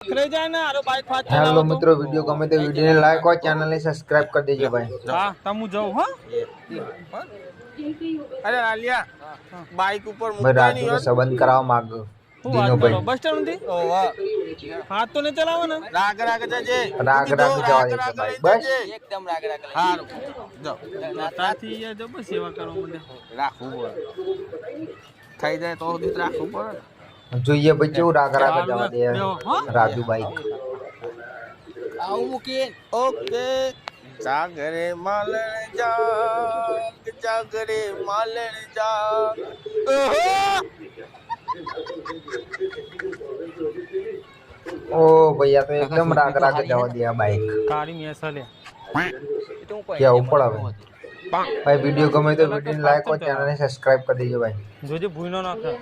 Hello मित्रों, video गमे तो video ने लाइक और चैनल ने सब्सक्राइब कर दीजिए भाई। हां तमु जाओ हां अरे आलिया बाइक ऊपर मैं मुकाय राजू नहीं के संबंध करावा मांग दिनो भाई। बस स्टैंड थी हाथ तो नहीं चलावा ना राग राग जाजे राग राग जवा दे भाई बस एकदम राग राग हां जाओ नाताથી ये जो बस सेवा करो મને રાખવું પડે થઈ જાય તો સુધી રાખવું પડે જોઈએ ભાई केव राग राग जवा दे राजू भाई। આવું મૂકી ઓકે જાગરે માલણ જાગરે માલણ જાગ ओ भैया तो एकदम राग राग जवा दिया बाइक। કાળી મેસલે क्या ऊपर आवे भाई। वीडियो गमे तो वीडियो ने लाइक और चैनल ने सब्सक्राइब कर दीजिए भाई। જોજે ભૂઈ ન નાખે